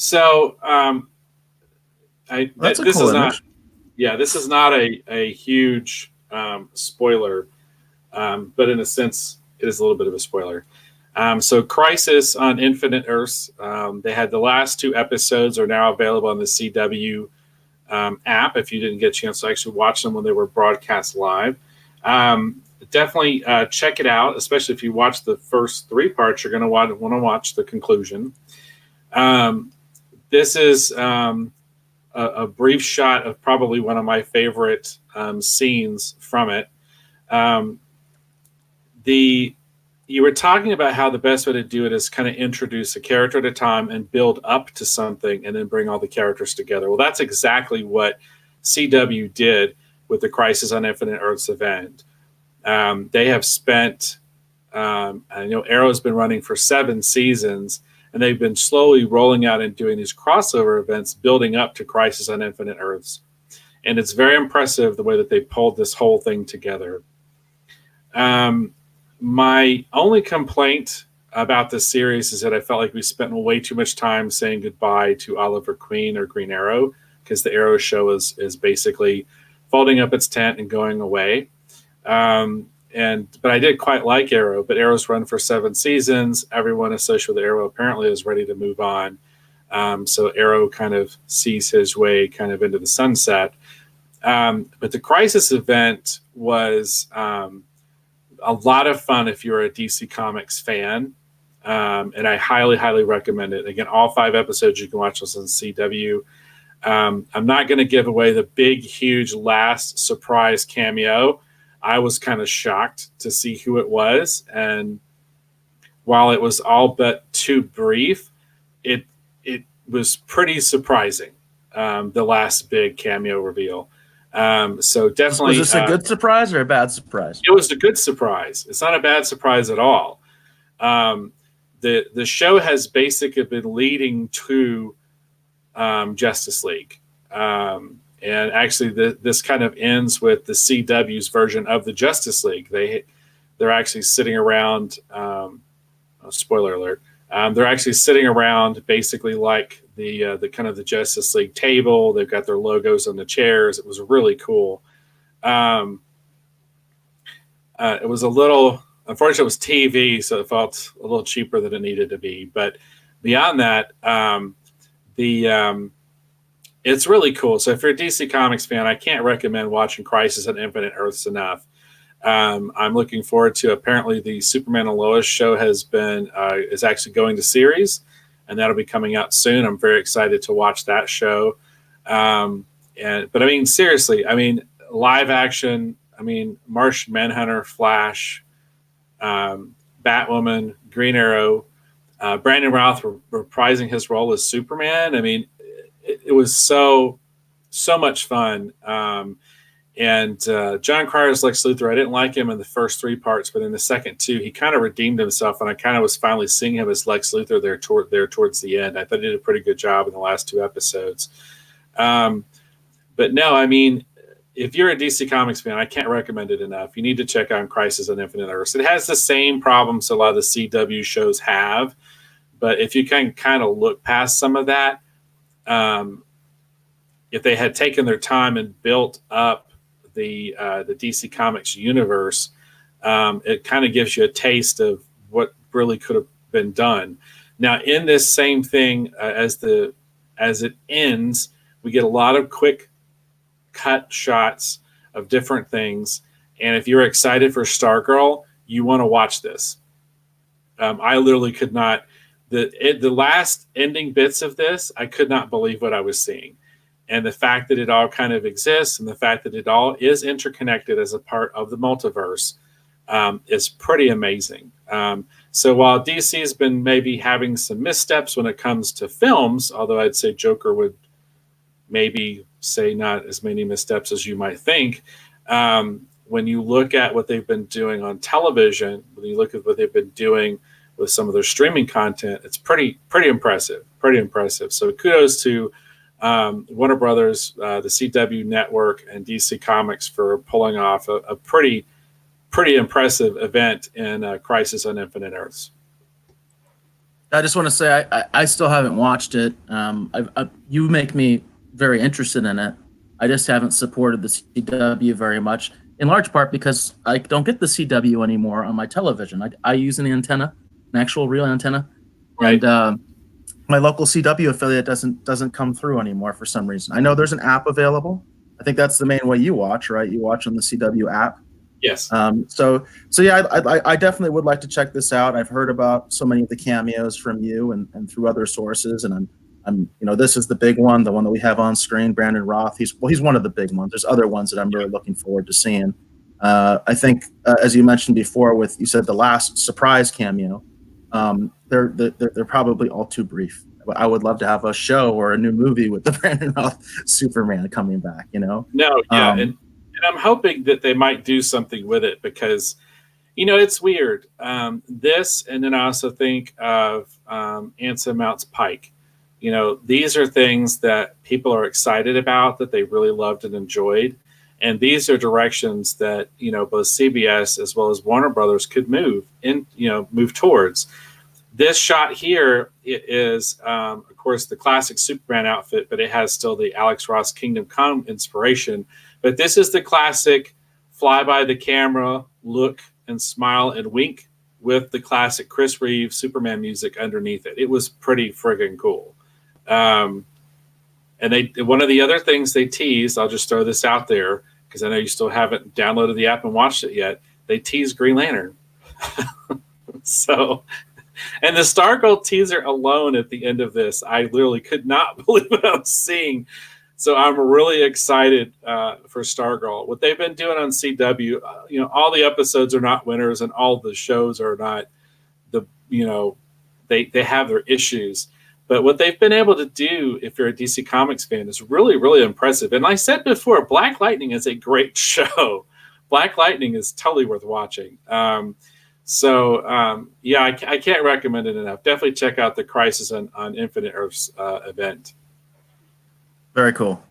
So That's a this cool is not, image. yeah, this is not a huge spoiler, but in a sense, it is a little bit of a spoiler. So Crisis on Infinite Earths, they had the last two episodes are now available on the CW app. If you didn't get a chance to actually watch them when they were broadcast live, definitely check it out. Especially if you watch the first three parts, you're going to want to watch the conclusion. Um, this is a brief shot of probably one of my favorite scenes from it. Um, the You were talking about how the best way to do it is kind of introduce a character at a time and build up to something and then bring all the characters together. Well, that's exactly what CW did with the Crisis on Infinite Earths event. They have spent, I know Arrow's been running for 7 seasons, and they've been slowly rolling out and doing these crossover events building up to Crisis on Infinite Earths. And it's very impressive the way that they pulled this whole thing together. Um, my only complaint about this series is that I felt like we spent way too much time saying goodbye to Oliver Queen or Green Arrow, because the Arrow show is basically folding up its tent and going away. But I did quite like Arrow, but Arrow's run for 7 seasons. Everyone associated with Arrow apparently is ready to move on. So Arrow kind of sees his way kind of into the sunset. But the Crisis event was a lot of fun if you're a DC Comics fan. And I highly, highly recommend it. Again, all 5 episodes you can watch this on CW. I'm not going to give away the big, huge last surprise cameo. I was kind of shocked to see who it was. And while it was all but too brief, it was pretty surprising, the last big cameo reveal. So Was definitely, this a good surprise or a bad surprise? it was a good surprise. It's not a bad surprise at all. Um, the show has basically been leading to Justice League, and actually this kind of ends with the CW's version of the Justice League. They're actually sitting around. Spoiler alert. They're actually sitting around basically like the kind of the Justice League table. They've got their logos on the chairs. It was really cool. Um, it was a little, unfortunately, it was TV, so it felt a little cheaper than it needed to be. But beyond that, the it's really cool. So if you're a DC Comics fan, I can't recommend watching Crisis on Infinite Earths enough. I'm looking forward to, apparently the Superman and Lois show is actually going to series, and that'll be coming out soon. I'm very excited to watch that show. But I mean, seriously, I mean, live action. I mean, Martian Manhunter, Flash, Batwoman, Green Arrow, Brandon Routh reprising his role as Superman. I mean, it was so much fun. And John Cryer's Lex Luthor, I didn't like him in the first 3 parts, but in the second 2, he kind of redeemed himself, and I kind of was finally seeing him as Lex Luthor there towards the end. I thought he did a pretty good job in the last 2 episodes. But no, I mean, if you're a DC Comics fan, I can't recommend it enough. You need to check out Crisis on Infinite Earths. It has the same problems a lot of the CW shows have, but if you can kind of look past some of that, if they had taken their time and built up the DC Comics universe, it kind of gives you a taste of what really could have been done. Now, in this same thing, as it ends, we get a lot of quick cut shots of different things. And if you're excited for Stargirl, you want to watch this. I literally could not. The last ending bits of this, I could not believe what I was seeing. And the fact that it all kind of exists and the fact that it all is interconnected as a part of the multiverse is pretty amazing. So while DC has been maybe having some missteps when it comes to films, although I'd say Joker would maybe say not as many missteps as you might think, when you look at what they've been doing on television, when you look at what they've been doing with some of their streaming content, it's pretty impressive. Pretty impressive. So kudos to Warner Brothers, the CW Network, and DC Comics for pulling off a pretty impressive event in Crisis on Infinite Earths. I just want to say I still haven't watched it. You make me very interested in it. I just haven't supported the CW very much, in large part because I don't get the CW anymore on my television. I use an antenna, an actual real antenna, Right. and my local CW affiliate doesn't come through anymore for some reason. I know there's an app available. I think that's the main way you watch, right? You watch on the CW app. Yes. So yeah, I definitely would like to check this out. I've heard about so many of the cameos from you and through other sources, and this is the big one, the one that we have on screen, Brandon Roth. He's one of the big ones. There's other ones that I'm really looking forward to seeing. I think, as you mentioned before, you said the last surprise cameo, they're probably all too brief. I would love to have a show or a new movie with the Brandon Roth Superman coming back. No, yeah, and I'm hoping that they might do something with it because, it's weird. This, and then I also think of Anson Mounts Pike. These are things that people are excited about, that they really loved and enjoyed. And these are directions that, both CBS as well as Warner Brothers could move towards. This shot here is, of course, the classic Superman outfit, but it has still the Alex Ross Kingdom Come inspiration. But this is the classic fly by the camera, look and smile and wink with the classic Chris Reeve Superman music underneath it. It was pretty friggin' cool. And one of the other things they teased, I'll just throw this out there because I know you still haven't downloaded the app and watched it yet. They teased Green Lantern. So, and the Stargirl teaser alone at the end of this, I literally could not believe what I was seeing. So I'm really excited for Stargirl. What they've been doing on CW, all the episodes are not winners, and all the shows are not they have their issues. But what they've been able to do, if you're a DC Comics fan, is really, really impressive. And like I said before, Black Lightning is a great show. Black Lightning is totally worth watching. I can't recommend it enough. Definitely check out the Crisis on Infinite Earths event. Very cool.